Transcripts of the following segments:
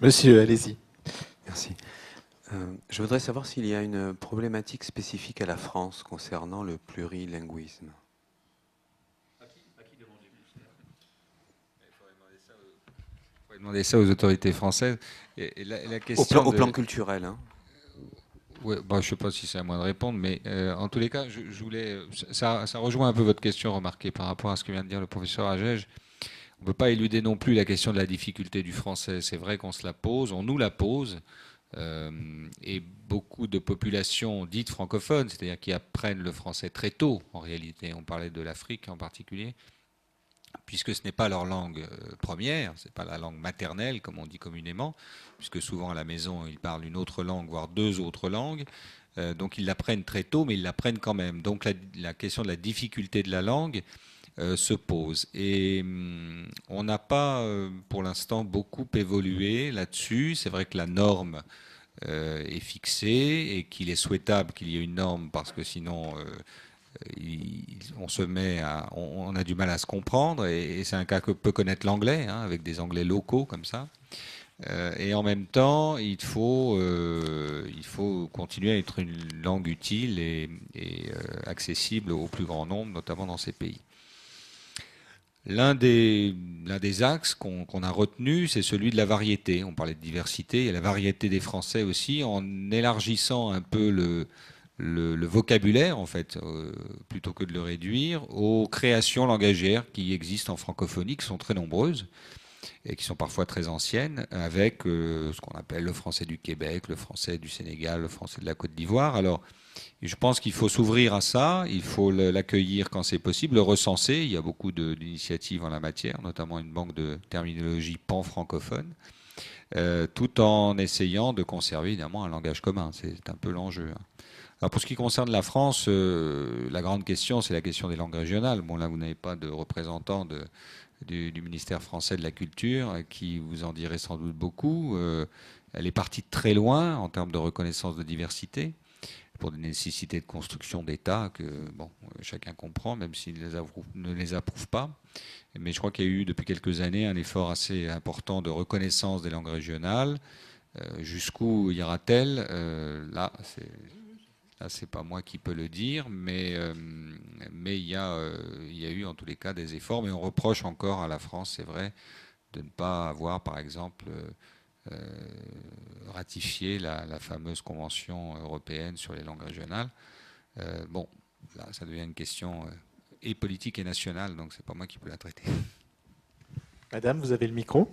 Monsieur, allez-y. Merci. Je voudrais savoir s'il y a une problématique spécifique à la France concernant le plurilinguisme. Il faudrait demander ça aux autorités françaises. Et la Au plan, question au plan de... culturel, hein. Ouais, bah, je ne sais pas si c'est à moi de répondre, mais en tous les cas, je voulais... Ça rejoint un peu votre question remarquée par rapport à ce que vient de dire le professeur Agege. On ne peut pas éluder non plus la question de la difficulté du français. C'est vrai qu'on se la pose, on nous la pose. Et beaucoup de populations dites francophones, c'est-à-dire qui apprennent le français très tôt, en réalité. On parlait de l'Afrique en particulier, puisque ce n'est pas leur langue première, ce n'est pas la langue maternelle, comme on dit communément, puisque souvent à la maison, ils parlent une autre langue, voire deux autres langues. Donc ils l'apprennent très tôt, mais ils l'apprennent quand même. Donc la question de la difficulté de la langue se pose. Et on n'a pas, pour l'instant, beaucoup évolué là-dessus. C'est vrai que la norme est fixée et qu'il est souhaitable qu'il y ait une norme parce que sinon on se met à, on a du mal à se comprendre et c'est un cas que peut connaître l'anglais, hein, avec des anglais locaux comme ça. Et en même temps, il faut continuer à être une langue utile et accessible au plus grand nombre, notamment dans ces pays. L'un des axes qu'on a retenu, c'est celui de la variété. On parlait de diversité, et la variété des Français aussi, en élargissant un peu le vocabulaire, en fait, plutôt que de le réduire, aux créations langagières qui existent en francophonie, qui sont très nombreuses et qui sont parfois très anciennes, avec ce qu'on appelle le français du Québec, le français du Sénégal, le français de la Côte d'Ivoire. Alors, je pense qu'il faut s'ouvrir à ça, il faut l'accueillir quand c'est possible, le recenser. Il y a beaucoup d'initiatives en la matière, notamment une banque de terminologie pan-francophone, tout en essayant de conserver évidemment un langage commun. C'est un peu l'enjeu, hein. Alors pour ce qui concerne la France, la grande question, c'est la question des langues régionales. Bon, là, vous n'avez pas de représentant du ministère français de la Culture qui vous en dirait sans doute beaucoup. Elle est partie de très loin en termes de reconnaissance de diversité, pour des nécessités de construction d'État que bon, chacun comprend, même s'il ne les approuve pas. Mais je crois qu'il y a eu depuis quelques années un effort assez important de reconnaissance des langues régionales. Jusqu'où ira-t-elle? Là, c'est pas moi qui peux le dire, mais il y a eu en tous les cas des efforts. Mais on reproche encore à la France, c'est vrai, de ne pas avoir, par exemple, ratifié la fameuse convention européenne sur les langues régionales. Bon, là, ça devient une question et politique et nationale, donc c'est pas moi qui peux la traiter. Madame, vous avez le micro.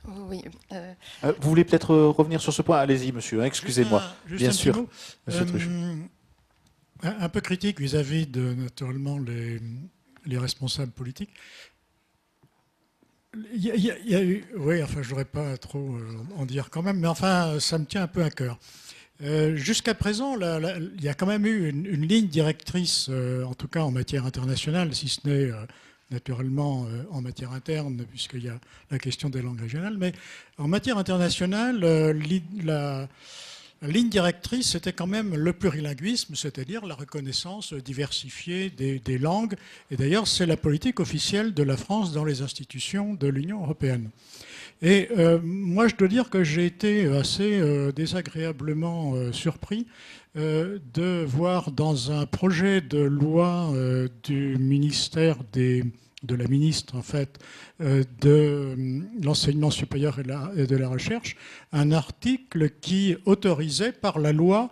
Oui. Vous voulez peut-être revenir sur ce point? Allez-y, monsieur, hein, excusez-moi. Juste Bien un sûr. petit mot. Monsieur Truchot. Un peu critique vis-à-vis de, naturellement, les responsables politiques. Il y a eu, oui, enfin, je ne voudrais pas trop en dire quand même, mais enfin, ça me tient un peu à cœur. Jusqu'à présent, il y a quand même eu une ligne directrice, en tout cas en matière internationale, si ce n'est naturellement en matière interne, puisqu'il y a la question des langues régionales, mais en matière internationale, la ligne directrice, c'était quand même le plurilinguisme, c'est-à-dire la reconnaissance diversifiée des langues. Et d'ailleurs, c'est la politique officielle de la France dans les institutions de l'Union européenne. Et moi, je dois dire que j'ai été assez désagréablement surpris de voir dans un projet de loi du ministère de la ministre, en fait, de l'enseignement supérieur et de la recherche, un article qui autorisait par la loi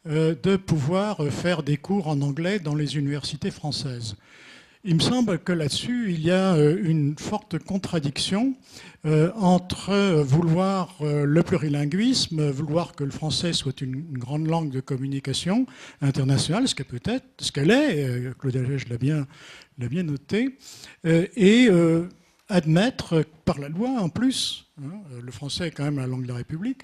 de pouvoir faire des cours en anglais dans les universités françaises. Il me semble que là-dessus, il y a une forte contradiction entre vouloir le plurilinguisme, vouloir que le français soit une grande langue de communication internationale, ce qu'elle est, Claude Agege l'a bien noté, et admettre par la loi en plus, hein, le français est quand même la langue de la République,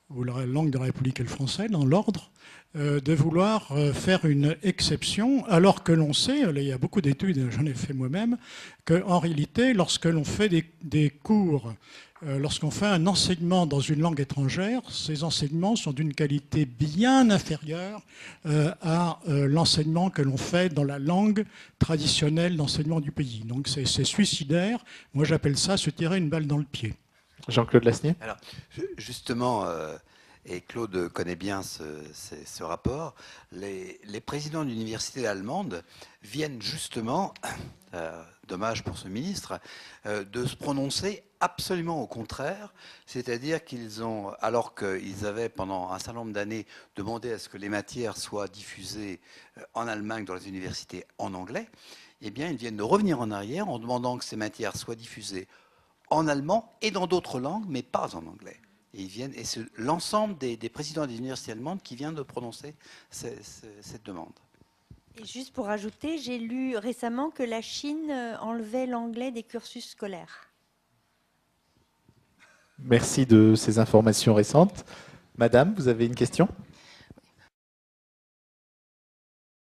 ou la langue de la République est le français dans l'ordre, de vouloir faire une exception, alors que l'on sait, là, il y a beaucoup d'études, j'en ai fait moi-même, qu'en réalité, lorsque l'on fait des cours, lorsqu'on fait un enseignement dans une langue étrangère, ces enseignements sont d'une qualité bien inférieure à l'enseignement que l'on fait dans la langue traditionnelle d'enseignement du pays. Donc c'est suicidaire. Moi, j'appelle ça se tirer une balle dans le pied. Jean-Claude Lasnier. Alors, justement, et Claude connaît bien ce rapport, les présidents d'universités allemandes viennent justement, dommage pour ce ministre, de se prononcer absolument au contraire, c'est-à-dire qu'ils ont, alors qu'ils avaient pendant un certain nombre d'années demandé à ce que les matières soient diffusées en Allemagne dans les universités en anglais, eh bien, ils viennent de revenir en arrière en demandant que ces matières soient diffusées en allemand et dans d'autres langues, mais pas en anglais. Et c'est l'ensemble des présidents des universités allemandes qui viennent de prononcer cette demande. Et juste pour ajouter, j'ai lu récemment que la Chine enlevait l'anglais des cursus scolaires. Merci de ces informations récentes. Madame, vous avez une question ?